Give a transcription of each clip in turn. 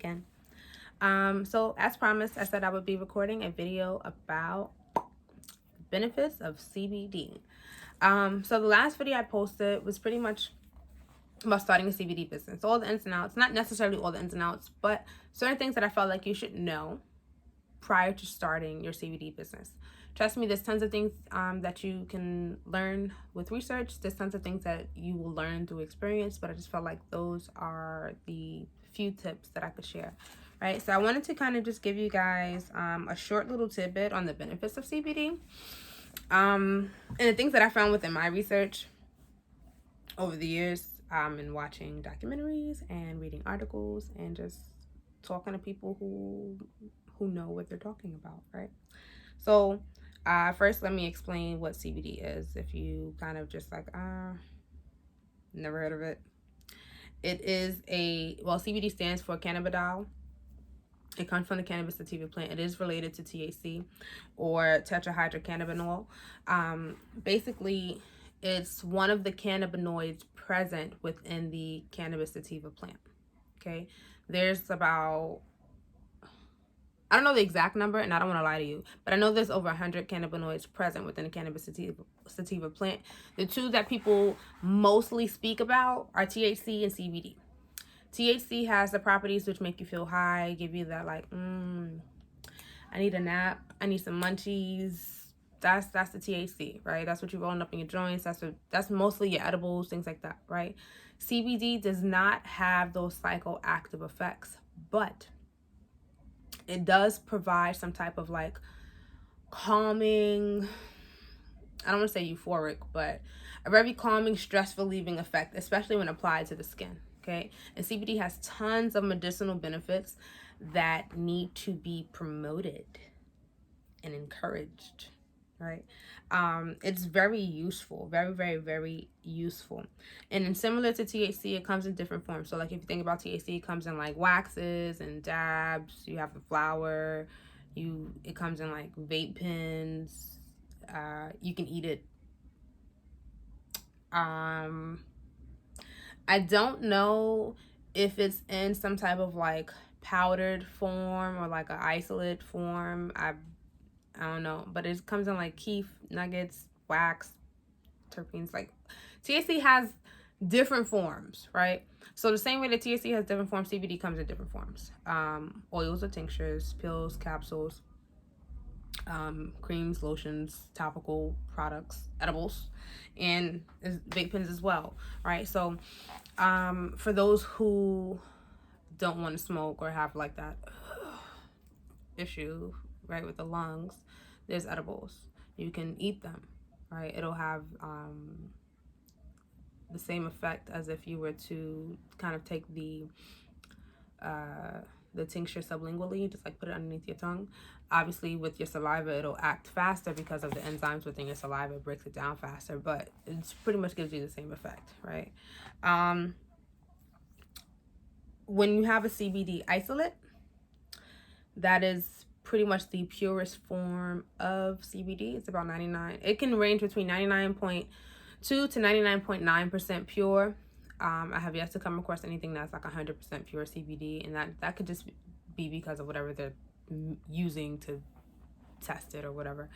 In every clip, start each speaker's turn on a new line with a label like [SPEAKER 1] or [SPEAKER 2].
[SPEAKER 1] again. So as promised, I said I would be recording a video about benefits of CBD. So the last video I posted was pretty much about starting a CBD business. All the ins and outs, not necessarily all the ins and outs, but certain things that I felt like you should know prior to starting your CBD business. Trust me, there's tons of things that you can learn with research. There's tons of things that you will learn through experience, but I just felt like those are the few tips that I could share. Right, so I wanted to kind of just give you guys a short little tidbit on the benefits of CBD. And the things that I found within my research over the years, and watching documentaries and reading articles and just talking to people who know what they're talking about, right? So first, let me explain what CBD is. If you kind of just like, never heard of it. It is CBD stands for cannabidiol. It comes from the Cannabis Sativa Plant. It is related to THC or tetrahydrocannabinol. Basically, it's one of the cannabinoids present within the Cannabis Sativa Plant. Okay, there's about, I don't know the exact number, and I don't want to lie to you, but I know there's over 100 cannabinoids present within the Cannabis Sativa Plant. The two that people mostly speak about are THC and CBD. THC has the properties which make you feel high, give you that like, I need a nap, I need some munchies. That's the THC, right? That's what you're rolling up in your joints. That's mostly your edibles, things like that, right? CBD does not have those psychoactive effects, but it does provide some type of like calming, I don't want to say euphoric, but a very calming, stress relieving effect, especially when applied to the skin. Okay, and CBD has tons of medicinal benefits that need to be promoted and encouraged, right? It's very useful, very, very, very useful. And then similar to THC, it comes in different forms. So like if you think about THC, it comes in like waxes and dabs. You have the flower. It comes in like vape pens. You can eat it. I don't know if it's in some type of like powdered form or like an isolate form. I don't know, but it comes in like keef, nuggets, wax, terpenes. Like THC has different forms, right? So the same way that THC has different forms, CBD comes in different forms. Oils or tinctures, pills, capsules, creams, lotions, topical products, edibles, and vape pens as well, right? So for those who don't want to smoke or have like that issue, right, with the lungs, there's edibles. You can eat them, right? It'll have the same effect as if you were to kind of take the tincture sublingually, just like put it underneath your tongue. Obviously with your saliva it'll act faster because of the enzymes within your saliva. It breaks it down faster, but it pretty much gives you the same effect, right? When you have a CBD isolate, that is pretty much the purest form of CBD. It's about 99. It can range between 99.2 to 99.9% pure. I have yet to come across anything that's like 100% pure CBD, and that could just be because of whatever they're using to test it or whatever.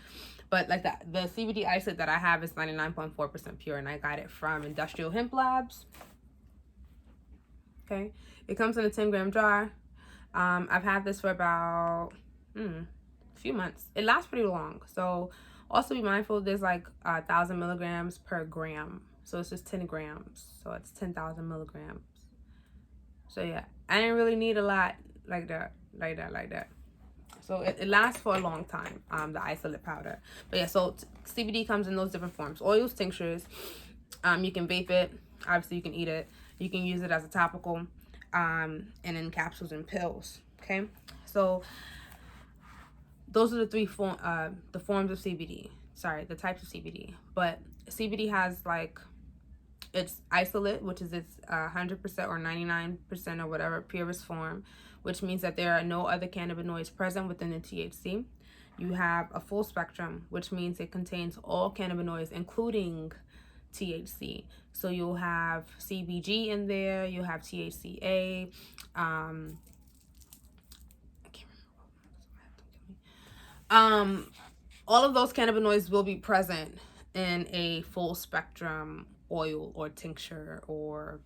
[SPEAKER 1] But like that, the CBD isolate that I have is 99.4% pure, and I got it from Industrial Hemp Labs. Okay, it comes in a 10-gram jar. I've had this for about a few months. It lasts pretty long, so also be mindful there's like 1,000 milligrams per gram, so it's just 10 grams, so it's 10,000 milligrams. So yeah, I didn't really need a lot like that. So it lasts for a long time, the isolate powder. But yeah, so CBD comes in those different forms: oils, tinctures. You can vape it. Obviously, you can eat it. You can use it as a topical, and in capsules and pills. Okay, so those are the forms of CBD. Sorry, the types of CBD. But CBD has like its isolate, which is its 100% or 99% or whatever purest form, which means that there are no other cannabinoids present within the THC. You have a full spectrum, which means it contains all cannabinoids, including THC. So you'll have CBG in there, you'll have THCA, All of those cannabinoids will be present in a full spectrum oil or tincture or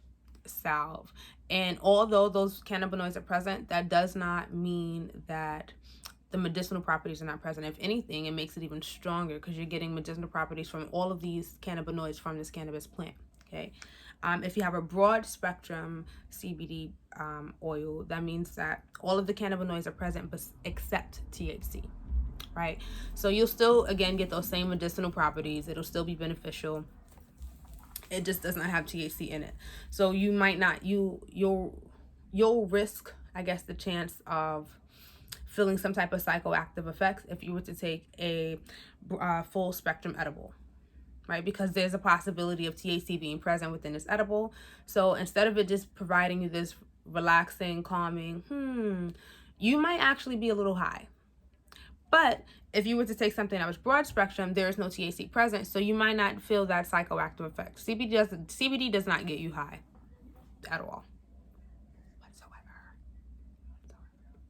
[SPEAKER 1] salve. And although those cannabinoids are present, that does not mean that the medicinal properties are not present. If anything, it makes it even stronger because you're getting medicinal properties from all of these cannabinoids from this cannabis plant. Okay. If you have a broad spectrum CBD oil, that means that all of the cannabinoids are present except THC. Right? So you'll still, again, get those same medicinal properties. It'll still be beneficial. It just does not have THC in it. So you might not, you'll risk, I guess, the chance of feeling some type of psychoactive effects if you were to take a full spectrum edible, right? Because there's a possibility of THC being present within this edible. So instead of it just providing you this relaxing, calming, you might actually be a little high. But if you were to take something that was broad spectrum, there is no THC present, so you might not feel that psychoactive effect. CBD does not get you high at all. Whatsoever.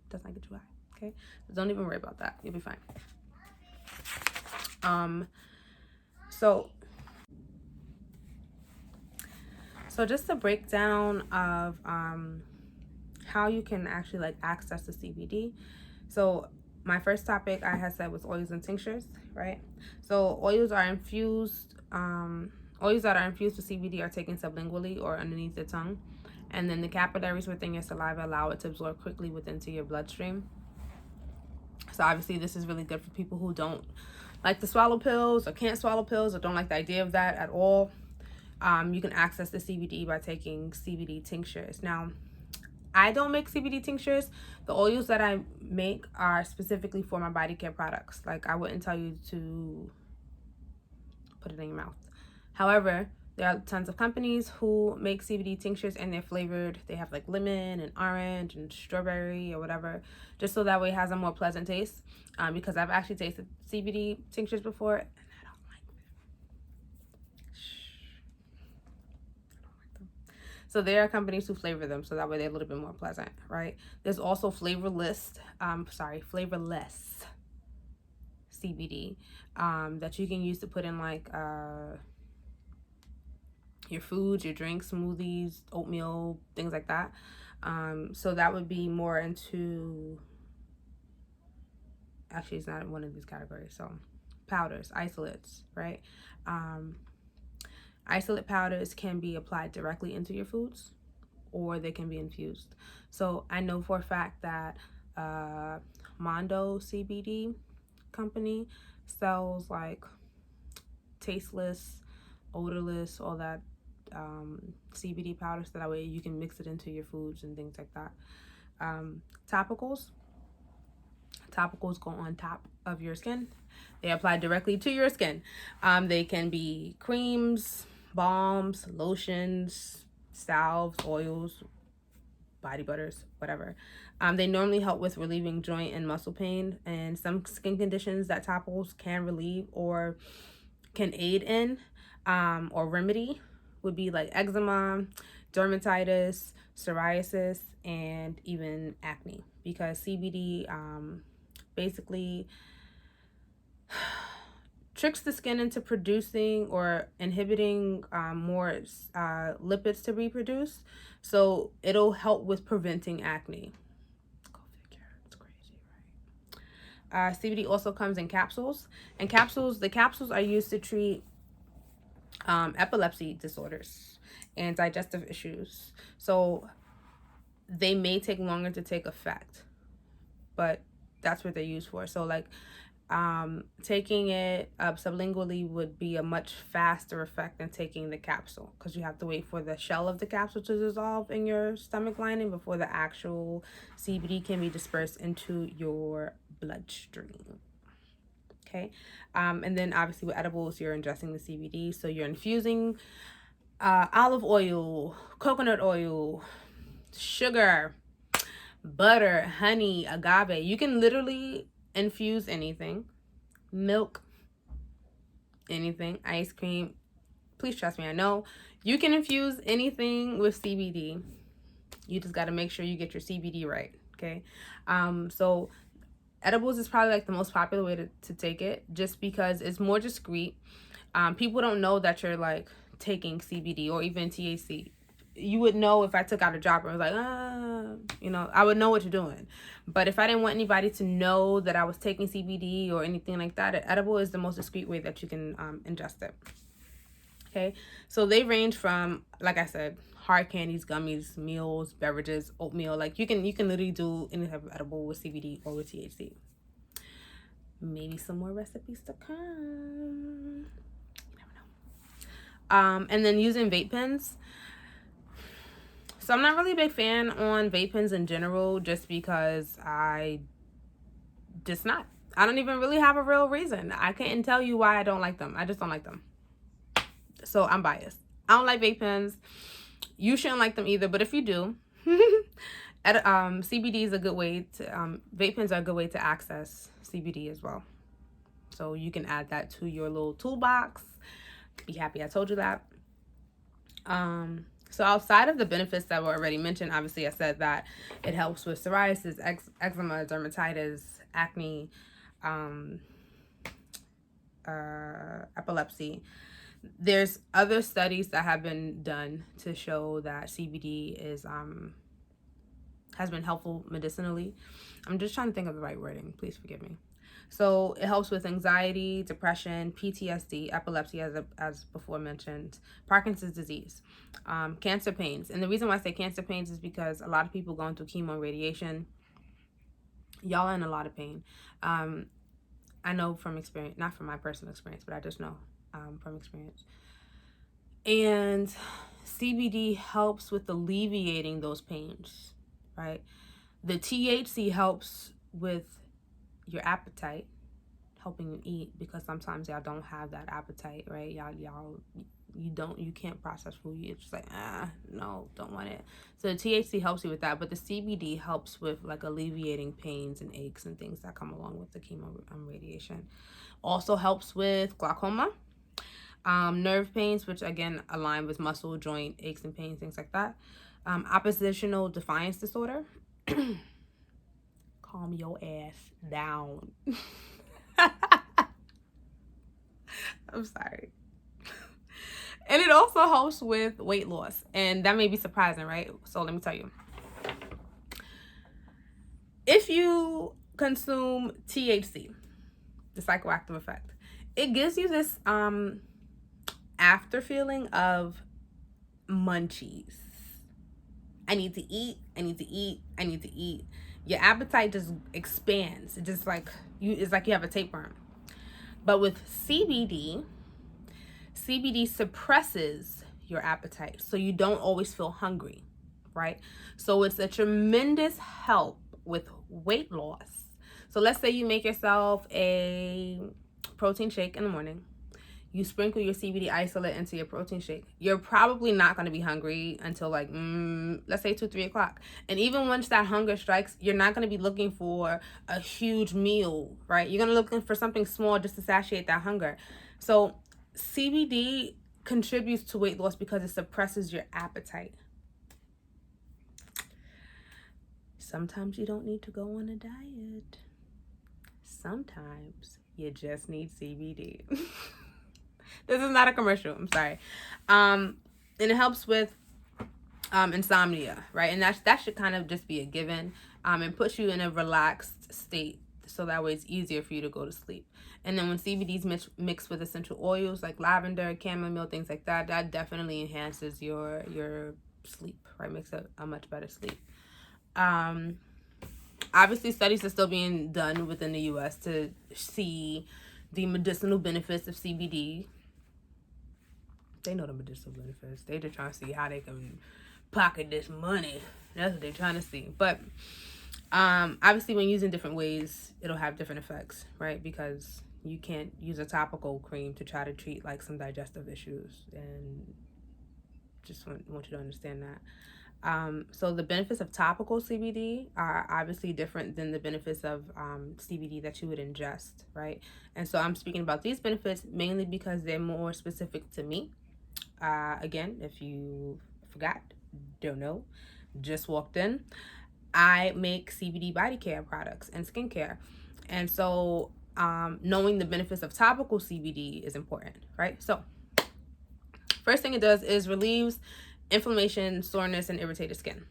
[SPEAKER 1] Does not get you high. Okay? So don't even worry about that. You'll be fine. So just a breakdown of how you can actually like access the CBD. So my first topic I had said was oils and tinctures, right? So oils are infused, oils that are infused with CBD are taken sublingually or underneath the tongue. And then the capillaries within your saliva allow it to absorb quickly into your bloodstream. So obviously this is really good for people who don't like to swallow pills or can't swallow pills or don't like the idea of that at all. You can access the CBD by taking CBD tinctures. Now, I don't make CBD tinctures. The oils that I make are specifically for my body care products. Like, I wouldn't tell you to put it in your mouth. However, there are tons of companies who make CBD tinctures and they're flavored. They have like lemon and orange and strawberry or whatever, just so that way it has a more pleasant taste. Because I've actually tasted CBD tinctures before and I don't like them. So there are companies who flavor them so that way they're a little bit more pleasant, right? There's also flavorless CBD that you can use to put in like your foods, your drinks, smoothies, oatmeal, things like that. So that would be more into, actually it's not in one of these categories. So powders, isolates, right? Isolate powders can be applied directly into your foods or they can be infused. So I know for a fact that Mondo CBD company sells like tasteless, odorless, all that CBD powders, so that way you can mix it into your foods and things like that. Topicals go on top of your skin. They apply directly to your skin. They can be creams, balms, lotions, salves, oils, body butters, whatever. They normally help with relieving joint and muscle pain and some skin conditions that topicals can relieve or can aid in or remedy would be like eczema, dermatitis, psoriasis, and even acne, because CBD basically tricks the skin into producing or inhibiting more lipids to reproduce. So it'll help with preventing acne. Go figure. It's crazy, right? CBD also comes in capsules. And the capsules are used to treat epilepsy disorders and digestive issues. So they may take longer to take effect, but that's what they're used for. So like taking it sublingually would be a much faster effect than taking the capsule, because you have to wait for the shell of the capsule to dissolve in your stomach lining before the actual CBD can be dispersed into your bloodstream. Okay, and then obviously with edibles, you're ingesting the CBD, so you're infusing olive oil, coconut oil, sugar, butter, honey, agave. You can literally infuse anything, milk, anything, ice cream. Please trust me, I know you can infuse anything with CBD. You just got to make sure you get your CBD right. Okay, so edibles is probably like the most popular way to take it, just because it's more discreet. People don't know that you're like taking CBD or even THC. You would know if I took out a dropper and was like, I would know what you're doing. But if I didn't want anybody to know that I was taking CBD or anything like that, an edible is the most discreet way that you can ingest it. Okay, so they range from, like I said, hard candies, gummies, meals, beverages, oatmeal. Like you can literally do any type of edible with CBD or with THC. Maybe some more recipes to come. You never know. And then using vape pens. So I'm not really a big fan on vape pens in general, just because I don't even really have a real reason. I can't tell you why I don't like them. I just don't like them. So I'm biased. I don't like vape pens. You shouldn't like them either, but if you do, CBD is a good way to, vape pens are a good way to access CBD as well. So you can add that to your little toolbox. Be happy I told you that. So outside of the benefits that were already mentioned, obviously I said that it helps with psoriasis, eczema, dermatitis, acne, epilepsy. There's other studies that have been done to show that CBD has been helpful medicinally. I'm just trying to think of the right wording. Please forgive me. So it helps with anxiety, depression, PTSD, epilepsy, as before mentioned, Parkinson's disease, cancer pains. And the reason why I say cancer pains is because a lot of people going through chemo and radiation, y'all are in a lot of pain. I know from experience, not from my personal experience, but I just know from experience. And CBD helps with alleviating those pains, right? The THC helps with your appetite, helping you eat, because sometimes y'all don't have that appetite, right? You can't process food. You're just like, no, don't want it. So the THC helps you with that, but the CBD helps with like alleviating pains and aches and things that come along with the chemo radiation. Also helps with glaucoma, nerve pains, which again align with muscle, joint aches and pains, things like that. Oppositional defiance disorder. Calm your ass down. I'm sorry. And it also helps with weight loss. And that may be surprising, right? So let me tell you. If you consume THC, the psychoactive effect, it gives you this after feeling of munchies. I need to eat, I need to eat, I need to eat. Your appetite just expands. It just like it's like you have a tapeworm. But with CBD suppresses your appetite, so you don't always feel hungry, right? So it's a tremendous help with weight loss. So let's say you make yourself a protein shake in the morning. You sprinkle your CBD isolate into your protein shake. You're probably not going to be hungry until like, let's say 2-3 o'clock. And even once that hunger strikes, you're not going to be looking for a huge meal, right? You're going to look for something small just to satiate that hunger. So CBD contributes to weight loss because it suppresses your appetite. Sometimes you don't need to go on a diet. Sometimes you just need CBD. This is not a commercial. I'm sorry. And it helps with insomnia, right? And that should kind of just be a given. It puts you in a relaxed state, so that way it's easier for you to go to sleep. And then when CBD is mixed with essential oils like lavender, chamomile, things like that, that definitely enhances your sleep, right? Makes it a much better sleep. Obviously, studies are still being done within the U.S. to see the medicinal benefits of CBD. They know the medicinal benefits. They're just trying to see how they can pocket this money. That's what they're trying to see. But obviously, when using different ways, it'll have different effects, right? Because you can't use a topical cream to try to treat like some digestive issues, and just want you to understand that. So the benefits of topical CBD are obviously different than the benefits of CBD that you would ingest, right? And so I'm speaking about these benefits mainly because they're more specific to me. Again, if you forgot, don't know, just walked in, I make CBD body care products and skincare. And so knowing the benefits of topical CBD is important, right? So first thing it does is relieves inflammation, soreness, and irritated skin,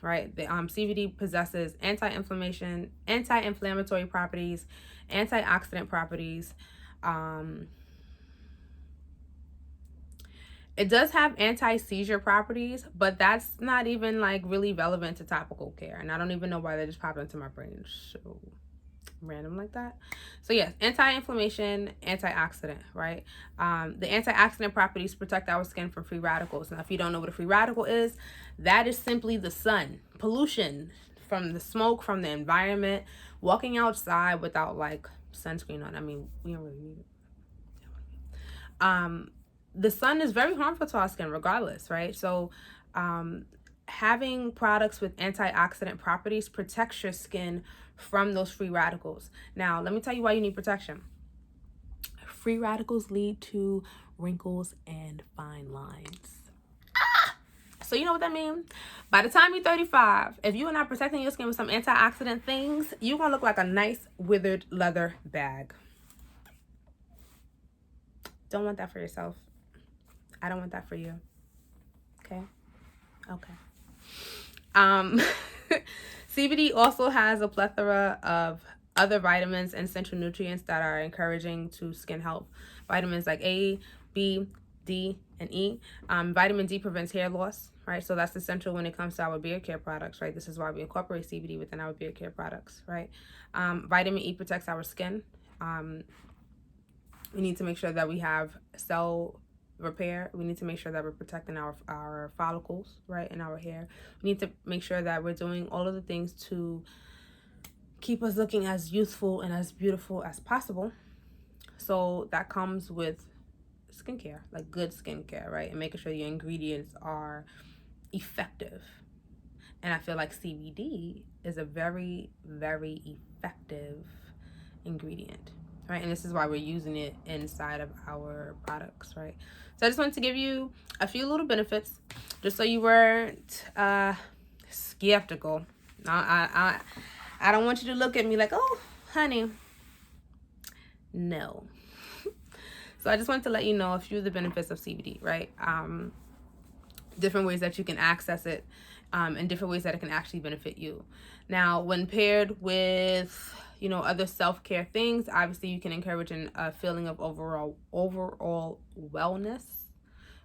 [SPEAKER 1] right? The CBD possesses anti-inflammation, anti-inflammatory properties, antioxidant properties. It does have anti-seizure properties, but that's not even like really relevant to topical care. And I don't even know why that just popped into my brain. So random like that. So yes, anti-inflammation, antioxidant, right? The antioxidant properties protect our skin from free radicals. Now, if you don't know what a free radical is, that is simply the sun, pollution from the smoke, from the environment, walking outside without like sunscreen on. I mean, we don't really need it. The sun is very harmful to our skin regardless, right? So having products with antioxidant properties protects your skin from those free radicals. Now, let me tell you why you need protection. Free radicals lead to wrinkles and fine lines. So you know what that means? By the time you're 35, if you are not protecting your skin with some antioxidant things, you're going to look like a nice withered leather bag. Don't want that for yourself. I don't want that for you. Okay? Okay. CBD also has a plethora of other vitamins and essential nutrients that are encouraging to skin health. Vitamins like A, B, D, and E. Vitamin D prevents hair loss, right? So that's essential when it comes to our beard care products, right? This is why we incorporate CBD within our beard care products, right? Vitamin E protects our skin. We need to make sure that we have cell repair. We need to make sure that we're protecting our follicles, right, in our hair. We need to make sure that we're doing all of the things to keep us looking as youthful and as beautiful as possible. So that comes with skincare, like good skincare, right, and making sure your ingredients are effective. And I feel like CBD is a very, very effective ingredient, right? And this is why we're using it inside of our products, right? So I just wanted to give you a few little benefits just so you weren't skeptical. I don't want you to look at me like, oh, honey. No. So I just wanted to let you know a few of the benefits of CBD, right? Different ways that you can access it, and different ways that it can actually benefit you. Now, when paired with other self-care things, obviously you can encourage a feeling of overall wellness,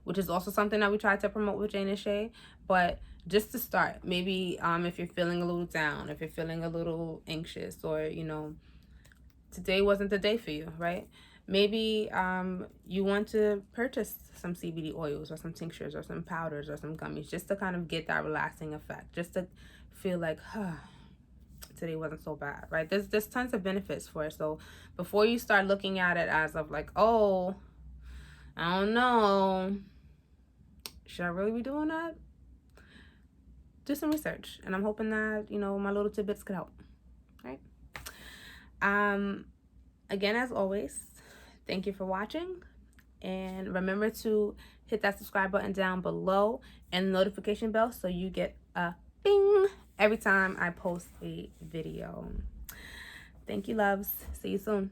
[SPEAKER 1] which is also something that we try to promote with Jane and Shay. But just to start, maybe if you're feeling a little down, if you're feeling a little anxious, or today wasn't the day for you, right? Maybe you want to purchase some CBD oils or some tinctures or some powders or some gummies just to kind of get that relaxing effect, just to feel like, today wasn't so bad, right? There's tons of benefits for it. So before you start looking at it as of like, oh, I don't know, should I really be doing that? Do some research, and I'm hoping that my little tidbits could help, right? Again, as always, thank you for watching, and remember to hit that subscribe button down below and the notification bell so you get a bing every time I post a video. Thank you, loves. See you soon.